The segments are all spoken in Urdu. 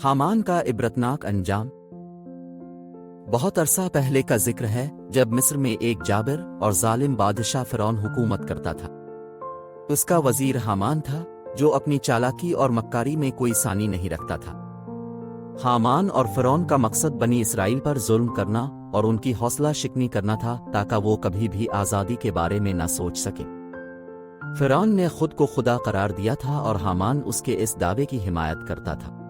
حامان کا عبرتناک انجام۔ بہت عرصہ پہلے کا ذکر ہے جب مصر میں ایک جابر اور ظالم بادشاہ فرعون حکومت کرتا تھا۔ اس کا وزیر حامان تھا جو اپنی چالاکی اور مکاری میں کوئی ثانی نہیں رکھتا تھا۔ حامان اور فرعون کا مقصد بنی اسرائیل پر ظلم کرنا اور ان کی حوصلہ شکنی کرنا تھا تاکہ وہ کبھی بھی آزادی کے بارے میں نہ سوچ سکیں۔ فرعون نے خود کو خدا قرار دیا تھا اور حامان اس کے اس دعوے کی حمایت کرتا تھا۔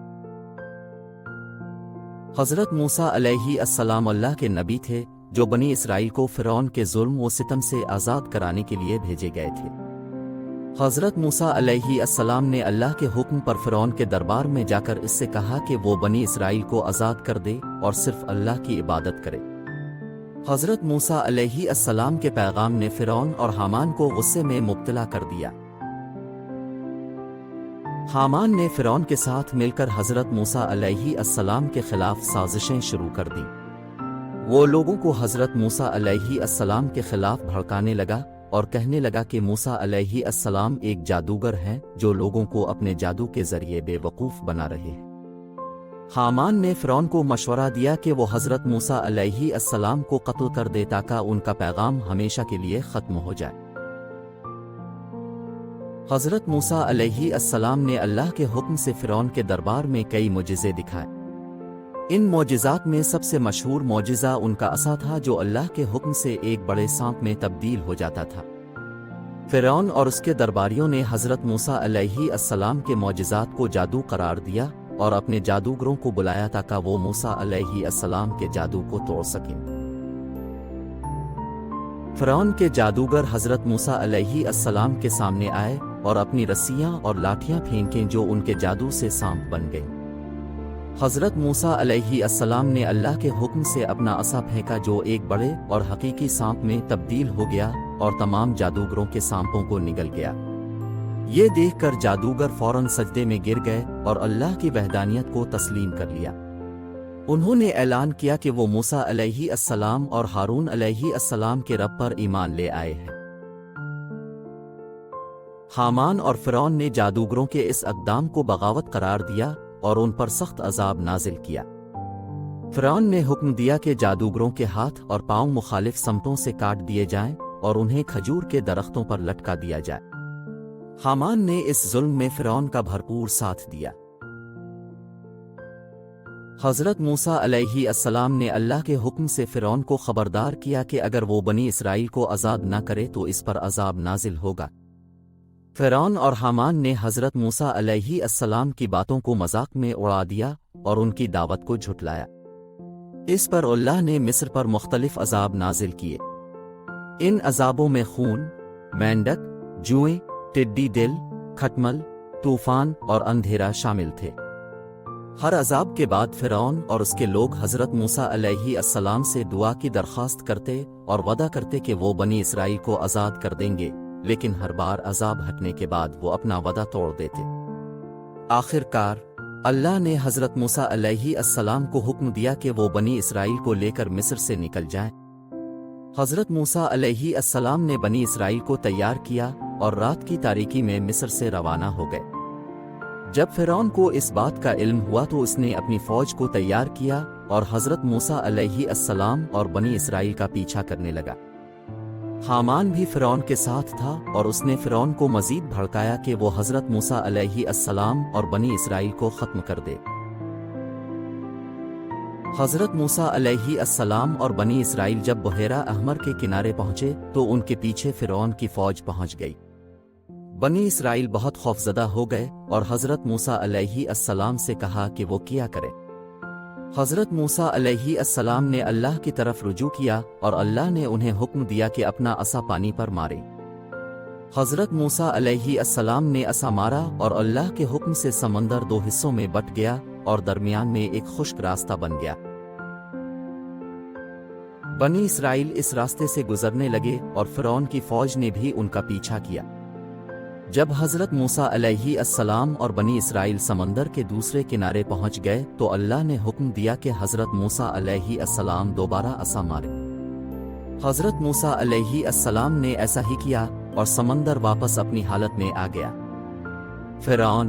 حضرت موسیٰ علیہ السلام اللہ کے نبی تھے جو بنی اسرائیل کو فرعون کے ظلم و ستم سے آزاد کرانے کے لیے بھیجے گئے تھے۔ حضرت موسیٰ علیہ السلام نے اللہ کے حکم پر فرعون کے دربار میں جا کر اس سے کہا کہ وہ بنی اسرائیل کو آزاد کر دے اور صرف اللہ کی عبادت کرے۔ حضرت موسیٰ علیہ السلام کے پیغام نے فرعون اور حامان کو غصے میں مبتلا کر دیا۔ حامان نے فرعون کے ساتھ مل کر حضرت موسیٰ علیہ السلام کے خلاف سازشیں شروع کر دیں۔ وہ لوگوں کو حضرت موسیٰ علیہ السلام کے خلاف بھڑکانے لگا اور کہنے لگا کہ موسیٰ علیہ السلام ایک جادوگر ہیں جو لوگوں کو اپنے جادو کے ذریعے بے وقوف بنا رہے ہیں۔ حامان نے فرعون کو مشورہ دیا کہ وہ حضرت موسیٰ علیہ السلام کو قتل کر دے تاکہ ان کا پیغام ہمیشہ کے لیے ختم ہو جائے۔ حضرت موسیٰ علیہ السلام نے اللہ کے حکم سے فرعون کے دربار میں کئی معجزے دکھائے۔ ان معجزات میں سب سے مشہور معجزہ ان کا عصا تھا جو اللہ کے حکم سے ایک بڑے سانپ میں تبدیل ہو جاتا تھا۔ فرعون اور اس کے درباریوں نے حضرت موسیٰ علیہ السلام کے معجزات کو جادو قرار دیا اور اپنے جادوگروں کو بلایا تاکہ وہ موسیٰ علیہ السلام کے جادو کو توڑ سکیں۔ فرعون کے جادوگر حضرت موسیٰ علیہ السلام کے سامنے آئے اور اپنی رسیاں اور لاٹھیاں پھینکیں جو ان کے جادو سے سانپ بن گئیں۔ حضرت موسیٰ علیہ السلام نے اللہ کے حکم سے اپنا عصا پھینکا جو ایک بڑے اور حقیقی سانپ میں تبدیل ہو گیا اور تمام جادوگروں کے سانپوں کو نگل گیا۔ یہ دیکھ کر جادوگر فوراً سجدے میں گر گئے اور اللہ کی وحدانیت کو تسلیم کر لیا۔ انہوں نے اعلان کیا کہ وہ موسیٰ علیہ السلام اور ہارون علیہ السلام کے رب پر ایمان لے آئے ہیں۔ حامان اور فرعون نے جادوگروں کے اس اقدام کو بغاوت قرار دیا اور ان پر سخت عذاب نازل کیا۔ فرعون نے حکم دیا کہ جادوگروں کے ہاتھ اور پاؤں مخالف سمتوں سے کاٹ دیے جائیں اور انہیں کھجور کے درختوں پر لٹکا دیا جائے۔ حامان نے اس ظلم میں فرعون کا بھرپور ساتھ دیا۔ حضرت موسیٰ علیہ السلام نے اللہ کے حکم سے فرعون کو خبردار کیا کہ اگر وہ بنی اسرائیل کو آزاد نہ کرے تو اس پر عذاب نازل ہوگا۔ فرعون اور حامان نے حضرت موسیٰ علیہ السلام کی باتوں کو مذاق میں اڑا دیا اور ان کی دعوت کو جھٹلایا۔ اس پر اللہ نے مصر پر مختلف عذاب نازل کیے۔ ان عذابوں میں خون، مینڈک، جوئیں، ٹڈی دل، کھٹمل، طوفان اور اندھیرا شامل تھے۔ ہر عذاب کے بعد فرعون اور اس کے لوگ حضرت موسیٰ علیہ السلام سے دعا کی درخواست کرتے اور وعدہ کرتے کہ وہ بنی اسرائیل کو آزاد کر دیں گے، لیکن ہر بار عذاب ہٹنے کے بعد وہ اپنا وعدہ توڑ دیتے۔ آخر کار اللہ نے حضرت موسیٰ علیہ السلام کو حکم دیا کہ وہ بنی اسرائیل کو لے کر مصر سے نکل جائیں۔ حضرت موسیٰ علیہ السلام نے بنی اسرائیل کو تیار کیا اور رات کی تاریکی میں مصر سے روانہ ہو گئے۔ جب فرعون کو اس بات کا علم ہوا تو اس نے اپنی فوج کو تیار کیا اور حضرت موسیٰ علیہ السلام اور بنی اسرائیل کا پیچھا کرنے لگا۔ حامان بھی فرعون کے ساتھ تھا اور اس نے فرعون کو مزید بھڑکایا کہ وہ حضرت موسیٰ علیہ السلام اور بنی اسرائیل کو ختم کر دے۔ حضرت موسیٰ علیہ السلام اور بنی اسرائیل جب بحیرہ احمر کے کنارے پہنچے تو ان کے پیچھے فرعون کی فوج پہنچ گئی۔ بنی اسرائیل بہت خوفزدہ ہو گئے اور حضرت موسیٰ علیہ السلام سے کہا کہ وہ کیا کرے۔ حضرت موسیٰ علیہ السلام نے اللہ کی طرف رجوع کیا اور اللہ نے انہیں حکم دیا کہ اپنا عصا پانی پر مارے۔ حضرت موسیٰ علیہ السلام نے عصا مارا اور اللہ کے حکم سے سمندر دو حصوں میں بٹ گیا اور درمیان میں ایک خشک راستہ بن گیا۔ بنی اسرائیل اس راستے سے گزرنے لگے اور فرعون کی فوج نے بھی ان کا پیچھا کیا۔ جب حضرت موسیٰ علیہ السلام اور بنی اسرائیل سمندر کے دوسرے کنارے پہنچ گئے تو اللہ نے حکم دیا کہ حضرت موسیٰ علیہ السلام دوبارہ عصا مارے۔ حضرت موسیٰ علیہ السلام نے ایسا ہی کیا اور سمندر واپس اپنی حالت میں آ گیا۔ فرعون،